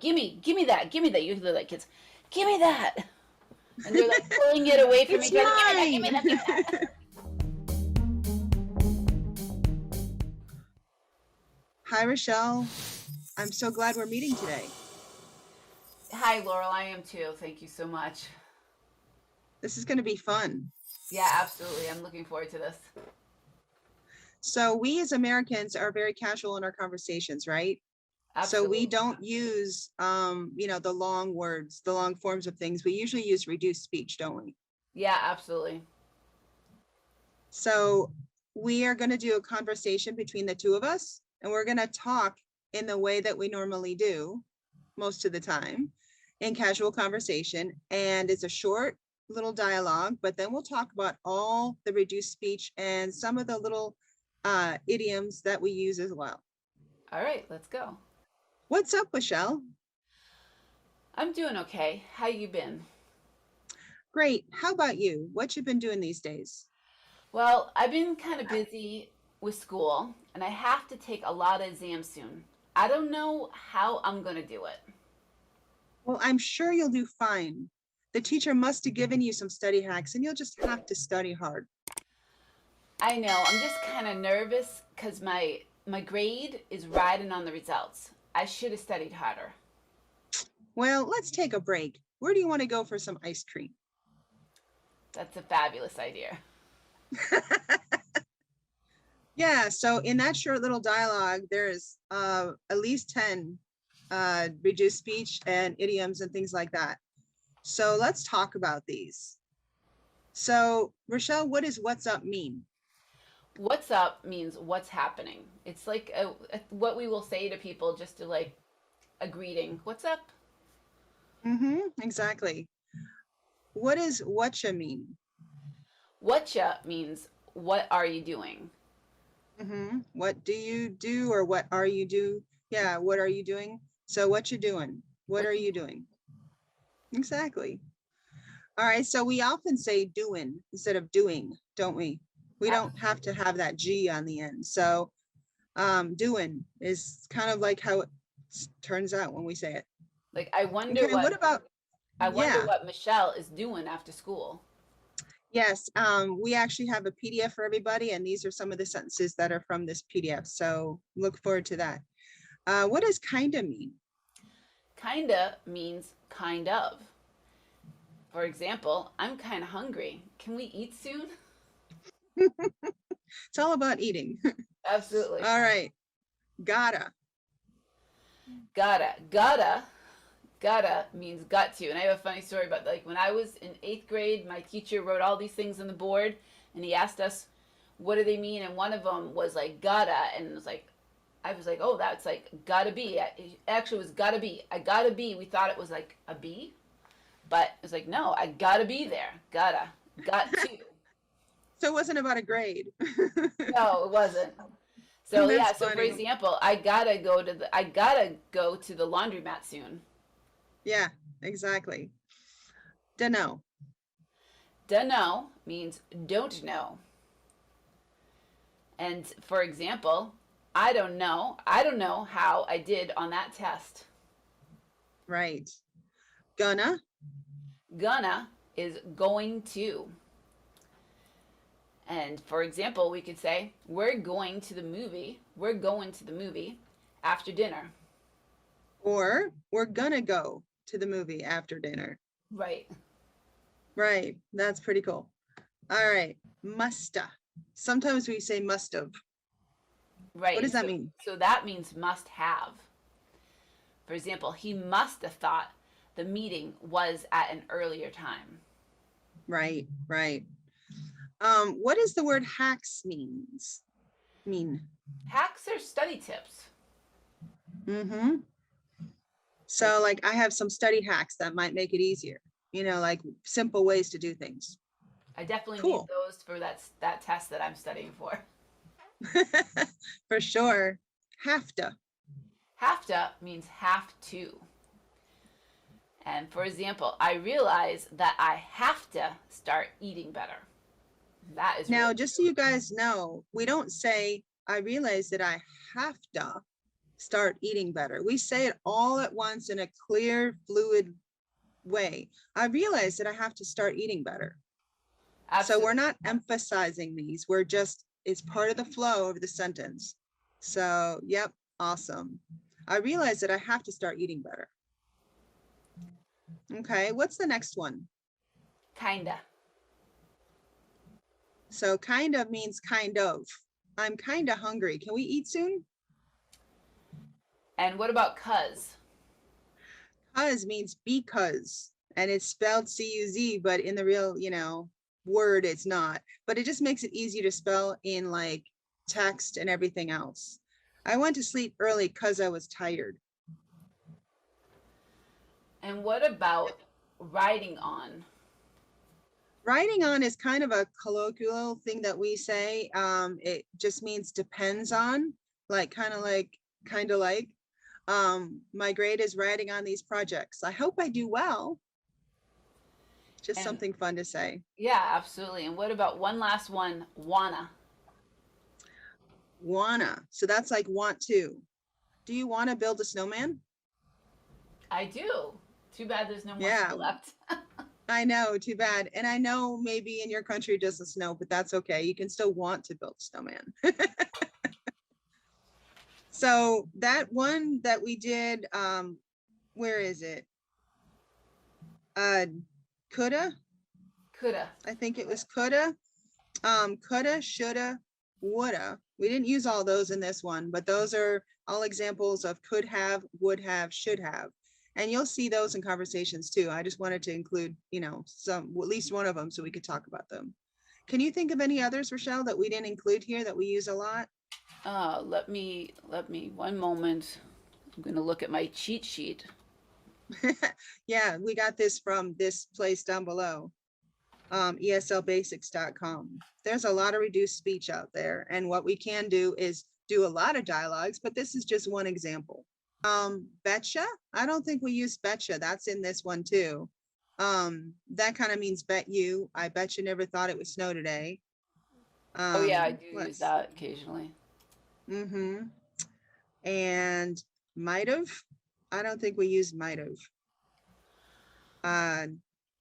Give me that. You hear like kids, give me that. And they're like pulling it away from It's each other. Give me mine. that, give me that, give me that. Hi, Rochelle. I'm so glad we're meeting today. Hi, Laurel. I am too. Thank you so much. This is going to be fun. Yeah, absolutely. I'm looking forward to this. So we as Americans are very casual in our conversations, right? So we Absolutely. don't use, the long words, the long forms of things. We usually use reduced speech, don't we? Yeah, absolutely. So we are going to do a conversation between the two of us, and we're going to talk in the way that we normally do most of the time in casual conversation. And it's a short little dialogue, but then we'll talk about all the reduced speech and some of the little idioms that we use as well. All right, let's go. What's up, Michelle? I'm doing okay. How you been? Great. How about you? What you been doing these days? Well, I've been kind of busy with school, and I have to take a lot of exams soon. I don't know how I'm going to do it. Well, I'm sure you'll do fine. The teacher must have given you some study hacks, and you'll just have to study hard. I know, I'm just kind of nervous because my grade is riding on the results. I should have studied harder. Well, let's take a break. Where do you want to go for some ice cream? That's a fabulous idea. Yeah, so in that short little dialogue, there's at least 10 reduced speech and idioms and things like that. So let's talk about these. So Rochelle, what does what's up mean? What's up means what's happening. It's like what we will say to people just to like a greeting. What's up? Exactly. What does whatcha mean? Whatcha means what are you doing? What do you do, or what are you do? Yeah, what are you doing? So what you doing? What are you doing? Exactly. All right, so we often say doing instead of doing, don't we? We don't have to have that G on the end. So doing is kind of like how it turns out when we say it. Like I wonder Okay, what about, I wonder yeah, what Michelle is doing after school. yes, we actually have a PDF for everybody, and these are some of the sentences that are from this PDF. So look forward to that. What does kinda mean? Kinda means kind of. For example, I'm kind of hungry. Can we eat soon? It's all about eating. Absolutely. All right, gotta. Gotta means got to. And I have a funny story about like when I was in 8th grade, my teacher wrote all these things on the board and he asked us, what do they mean? And one of them was like gotta. And it was like, I was like, oh, that's like gotta be. It actually was gotta be. I gotta be. We thought it was like a bee, but it was like, no, I gotta be there. Got to. So it wasn't about a grade. No, it wasn't. So That's yeah, so for funny. example, I gotta go to the laundromat soon. Yeah, exactly. Dunno. Dunno means don't know. And for example, I don't know how I did on that test. Right. Gonna. Gonna is going to. And for example, we could say, we're going to the movie. We're going to the movie after dinner. Or we're gonna go to the movie after dinner. Right. Right. That's pretty cool. All right. Musta. Sometimes we say must have. Right. What does that mean? So that means must have. For example, he must have thought the meeting was at an earlier time. Right, right. What does the word hacks mean? Hacks are study tips. So like I have some study hacks that might make it easier, like simple ways to do things. I definitely need Cool. those for that test that I'm studying for. For sure. Have to. Have to means have to. And for example, I realize that I have to start eating better. That is Now, really just so true. you guys know, we don't say, I realize that I have to. start eating better. We say it all at once in a clear, fluid way. I realize that I have to start eating better. Absolutely. So we're not emphasizing these. We're just, it's part of the flow of the sentence. So, yep, awesome. I realize that I have to start eating better. Okay, what's the next one? Kinda. So kind of means kind of. I'm kind of hungry. Can we eat soon? And what about cuz? Cuz means because, and it's spelled C-U-Z, but in the real, word, it's not. But it just makes it easy to spell in like text and everything else. I went to sleep early because I was tired. And what about riding on? Riding on is kind of a colloquial thing that we say. It just means depends on, like kind of like. My grade is riding on these projects. I hope I do well. Just And- something fun to say. Yeah, absolutely. And what about one last one? Wanna. Wanna. So that's like want to. Do you want to build a snowman? I do. Too bad there's no more Yeah. snow left. I know, too bad. And I know maybe in your country it doesn't snow, but that's okay. You can still want to build a snowman. So that one that we did, where is it? Coulda. Coulda. I think it was coulda. Coulda, shoulda, woulda. We didn't use all those in this one, but those are all examples of could have, would have, should have. And you'll see those in conversations too. I just wanted to include, at least one of them so we could talk about them. Can you think of any others, Rochelle, that we didn't include here that we use a lot? Let me 1 moment. I'm going to look at my cheat sheet. Yeah, we got this from this place down below, eslbasics.com. There's a lot of reduced speech out there, and what we can do is do a lot of dialogues, but this is just one example. Betcha, I don't think we use betcha. That's in this one too. That kind of means bet you. I bet you never thought it would snow today. Oh yeah, I do use that occasionally. Mm-hmm. And might have. I don't think we use might have.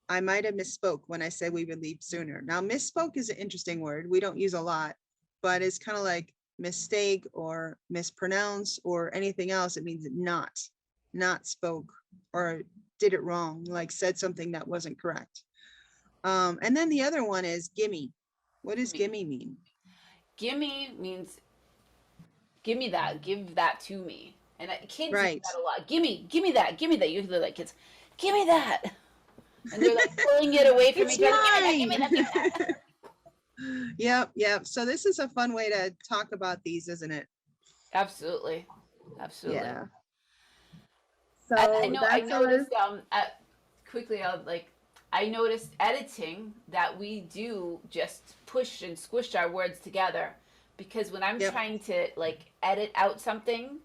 I might have misspoke when I said we would leave sooner. Now, misspoke is an interesting word. We don't use a lot, but it's kind of like mistake or mispronounce or anything else. It means not spoke or did it wrong, like said something that wasn't correct. And then the other one is gimme. What does gimme mean? Gimme means give me that, give that to me. And kids Right. use that a lot. Give me that. You hear like kids, give me that. And they're like pulling it away from It's each other. Give me mine. that. Yep. So this is a fun way to talk about these, isn't it? Absolutely. Yeah. So I noticed quickly, I noticed editing that we do just push and squish our words together, because when I'm trying to edit out something,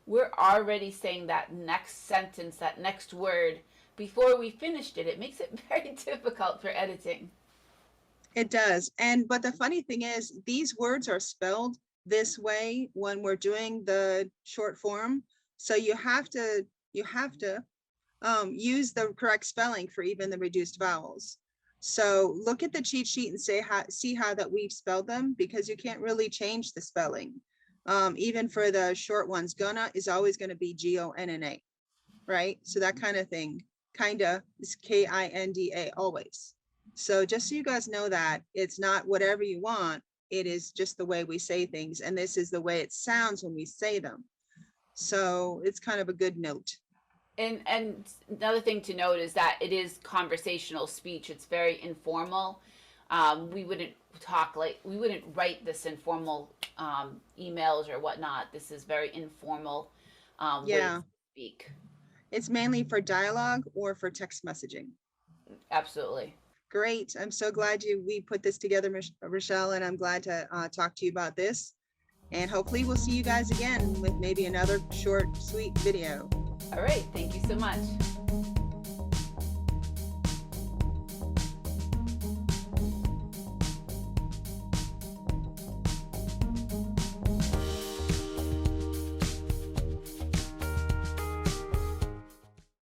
we're already saying that next sentence, that next word before we finished it. It makes it very difficult for editing. It does. But the funny thing is, these words are spelled this way when we're doing the short form. So you have to use the correct spelling for even the reduced vowels. So look at the cheat sheet and see how that we've spelled them, because you can't really change the spelling. Even for the short ones, gonna is always going to be G-O-N-N-A, right? So that kind of thing. Kinda is K-I-N-D-A always. So just so you guys know that it's not whatever you want, it is just the way we say things. And this is the way it sounds when we say them. So it's kind of a good note. And another thing to note is that it is conversational speech. It's very informal. We wouldn't write this informal emails or whatnot. This is very informal way to speak. It's mainly for dialogue or for text messaging. Absolutely. Great. I'm so glad we put this together, Rochelle, and I'm glad to talk to you about this. And hopefully we'll see you guys again with maybe another short, sweet video. All right. Thank you so much.